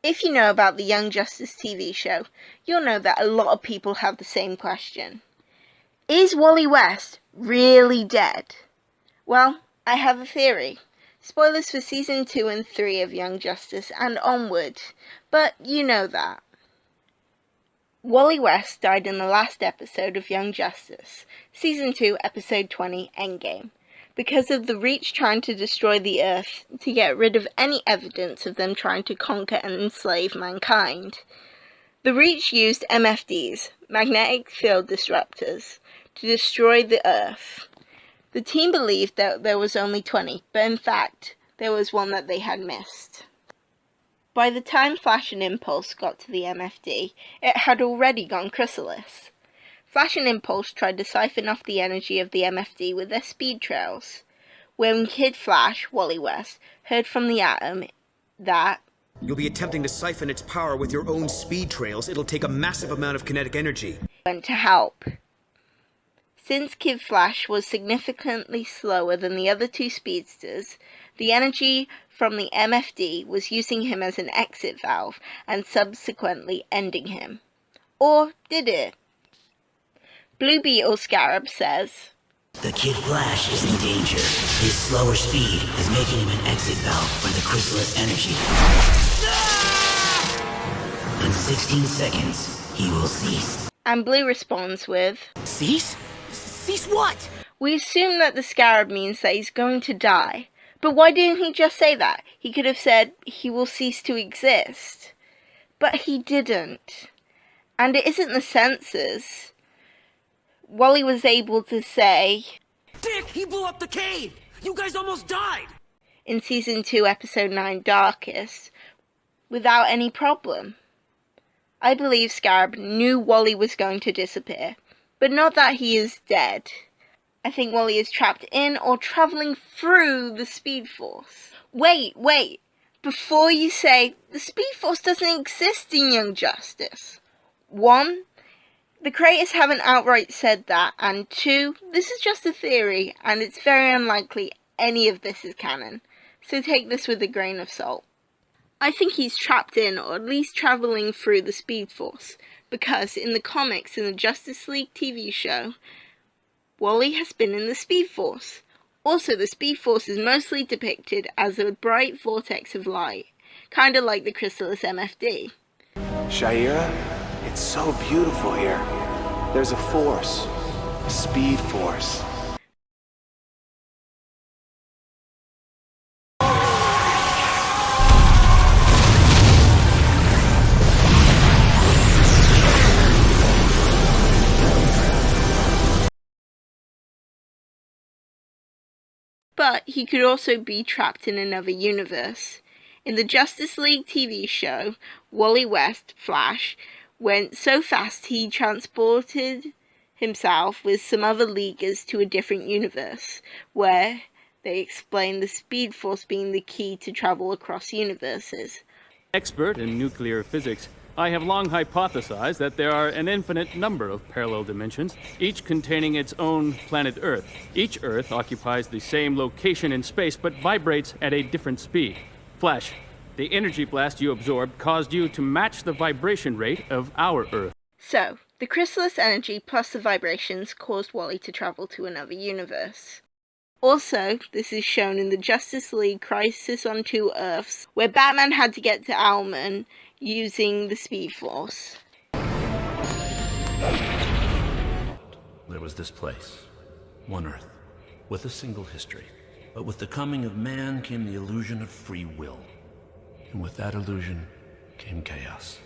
If you know about the Young Justice TV show, you'll know that a lot of people have the same question. Is Wally West really dead? Well, I have a theory. Spoilers for Season 2 and 3 of Young Justice and onward, but you know that. Wally West died in the last episode of Young Justice, Season 2, Episode 20, Endgame, because of the Reach trying to destroy the Earth to get rid of any evidence of them trying to conquer and enslave mankind. The Reach used MFDs, magnetic field disruptors, to destroy the Earth. The team believed that there was only 20, but in fact, there was one that they had missed. By the time Flash and Impulse got to the MFD, it had already gone chrysalis. Flash and Impulse tried to siphon off the energy of the MFD with their speed trails. When Kid Flash, Wally West, heard from the Atom that you'll be attempting to siphon its power with your own speed trails, it'll take a massive amount of kinetic energy. Went to help. Since Kid Flash was significantly slower than the other two speedsters, the energy from the MFD was using him as an exit valve and subsequently ending him. Or did it? Blue Beetle Scarab says, "The Kid Flash is in danger. His slower speed is making him an exit valve for the chrysalis energy. In 16 seconds, he will cease." And Blue responds with, "Cease? Cease what?" We assume that the Scarab means that he's going to die. But why didn't he just say that? He could have said he will cease to exist. But he didn't. And it isn't the sensors. Wally was able to say, "Dick, he blew up the cave! You guys almost died!" in Season 2, Episode 9, Darkest, without any problem. I believe Scarab knew Wally was going to disappear, but not that he is dead. I think Wally is trapped in or travelling through the Speed Force. Wait. Before you say, the Speed Force doesn't exist in Young Justice. 1, the creators haven't outright said that, and 2, this is just a theory, and it's very unlikely any of this is canon, so take this with a grain of salt. I think he's trapped in, or at least travelling through the Speed Force, because in the comics in the Justice League TV show, Wally has been in the Speed Force. Also, the Speed Force is mostly depicted as a bright vortex of light, kinda like the chrysalis MFD. Shaira, it's so beautiful here. There's a force, a speed force. But he could also be trapped in another universe. In the Justice League TV show, Wally West, Flash, went so fast he transported himself with some other Leaguers to a different universe, where they explain the Speed Force being the key to travel across universes. Expert in nuclear physics, I have long hypothesized that there are an infinite number of parallel dimensions, each containing its own planet Earth. Each Earth occupies the same location in space, but vibrates at a different speed. Flash, the energy blast you absorbed caused you to match the vibration rate of our Earth. So, the chrysalis energy plus the vibrations caused Wally to travel to another universe. Also, this is shown in the Justice League Crisis on Two Earths, where Batman had to get to Owlman using the Speed Force. There was this place, one Earth, with a single history. But with the coming of man came the illusion of free will. And with that illusion came chaos.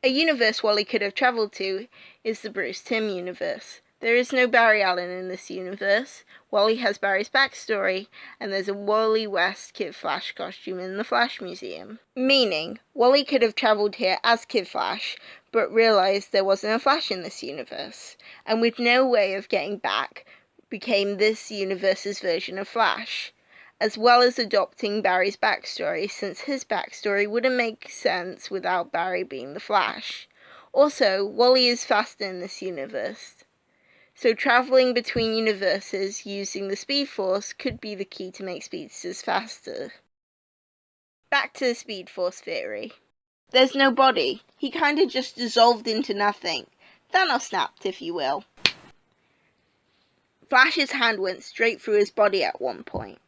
A universe Wally could have travelled to is the Bruce Timm universe. There is no Barry Allen in this universe. Wally has Barry's backstory, and there's a Wally West Kid Flash costume in the Flash Museum. Meaning, Wally could have travelled here as Kid Flash, but realised there wasn't a Flash in this universe, and with no way of getting back, became this universe's version of Flash, as well as adopting Barry's backstory, since his backstory wouldn't make sense without Barry being the Flash. Also, Wally is faster in this universe, so travelling between universes using the Speed Force could be the key to make speedsters faster. Back to the Speed Force theory. There's no body. He kinda just dissolved into nothing. Thanos snapped, if you will. Flash's hand went straight through his body at one point.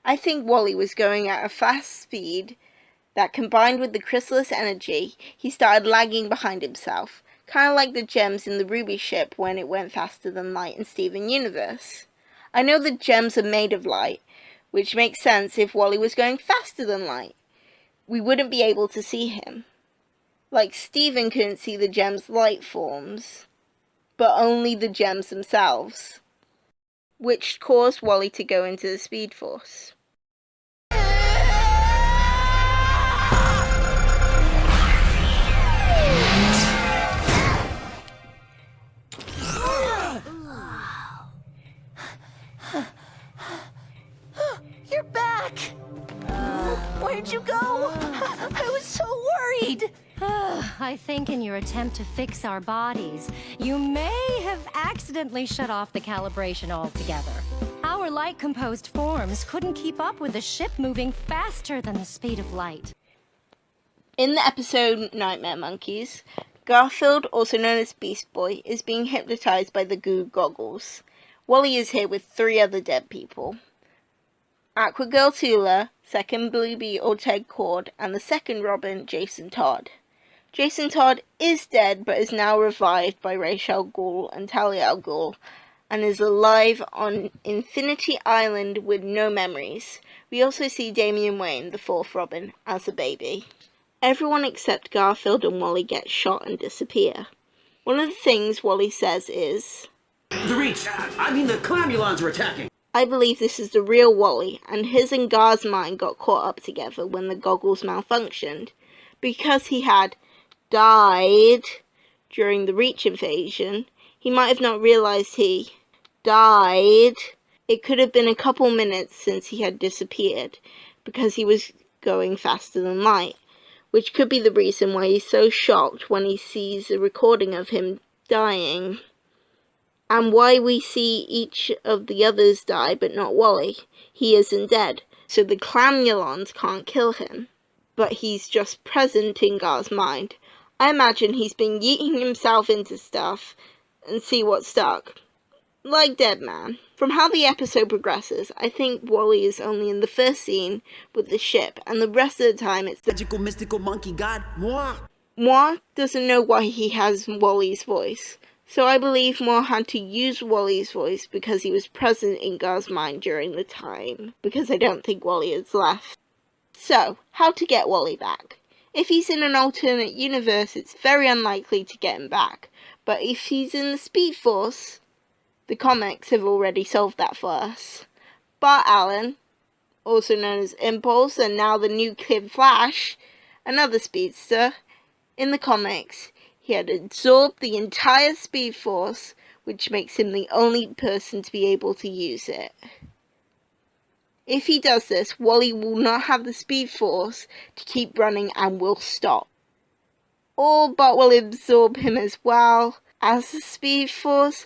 I think Wally was going at a fast speed that, combined with the chrysalis energy, he started lagging behind himself, kind of like the gems in the Ruby ship when it went faster than light in Steven Universe. I know the gems are made of light, which makes sense if Wally was going faster than light. We wouldn't be able to see him. Like Steven couldn't see the gems' light forms, but only the gems themselves, which caused Wally to go into the Speed Force. You're back! Where'd you go? I was so worried! I think in your attempt to fix our bodies, you may have accidentally shut off the calibration altogether. Our light-composed forms couldn't keep up with the ship moving faster than the speed of light. In the episode Nightmare Monkeys, Garfield, also known as Beast Boy, is being hypnotized by the goo goggles. Wally is here with 3 other dead people. Aquagirl Tula, second Bluebee or Ted Cord, and the second Robin, Jason Todd. Jason Todd is dead but is now revived by Ra's al Ghul and Talia al Ghul, and is alive on Infinity Island with no memories. We also see Damian Wayne, the 4th Robin, as a baby. Everyone except Garfield and Wally get shot and disappear. One of the things Wally says is, The Reach! the Clamulons are attacking! I believe this is the real Wally, and his and Gar's mind got caught up together when the goggles malfunctioned. Because he had died during the Reach invasion, he might have not realized he died. It could have been a couple minutes since he had disappeared, because he was going faster than light, which could be the reason why he's so shocked when he sees a recording of him dying. And why we see each of the others die but not Wally. He isn't dead, so the Clamulons can't kill him. But he's just present in Gar's mind. I imagine he's been yeeting himself into stuff and see what stuck. Like Dead Man. From how the episode progresses, I think Wally is only in the first scene with the ship, and the rest of the time it's the Magical, mystical monkey god, moi! Moi doesn't know why he has Wally's voice. So I believe Moore had to use Wally's voice because he was present in Gar's mind during the time, because I don't think Wally has left. So, how to get Wally back? If he's in an alternate universe, it's very unlikely to get him back, but if he's in the Speed Force, the comics have already solved that for us. Bart Allen, also known as Impulse and now the new Kid Flash, another speedster, in the comics, he had absorbed the entire Speed Force, which makes him the only person to be able to use it. If he does this, Wally will not have the Speed Force to keep running and will stop. Or Bart will absorb him as well as the Speed Force,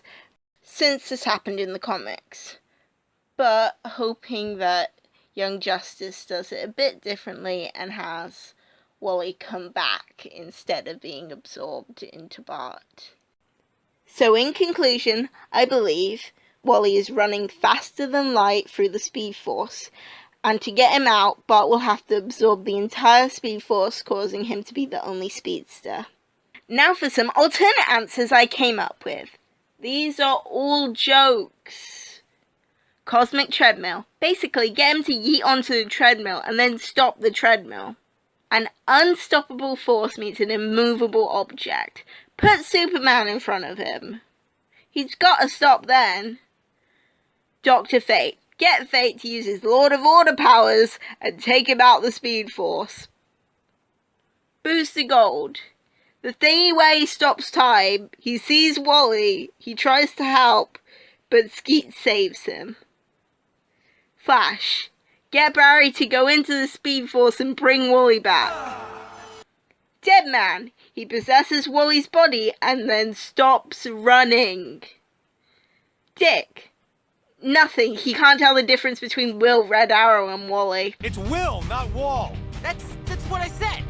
since this happened in the comics. But hoping that Young Justice does it a bit differently and has Wally come back instead of being absorbed into Bart. So in conclusion, I believe Wally is running faster than light through the Speed Force, and to get him out, Bart will have to absorb the entire Speed Force, causing him to be the only speedster. Now for some alternate answers I came up with. These are all jokes. Cosmic treadmill. Basically, get him to yeet onto the treadmill and then stop the treadmill. An unstoppable force means an immovable object. Put Superman in front of him. He's got to stop then. Dr. Fate. Get Fate to use his Lord of Order powers and take him out the Speed Force. Booster Gold. The thingy where he stops time. He sees Wally. He tries to help, but Skeet saves him. Flash. Get Barry to go into the Speed Force and bring Wally back. Dead Man. He possesses Wally's body and then stops running. Dick. Nothing. He can't tell the difference between Will, Red Arrow, and Wally. It's Will, not Wall. That's what I said!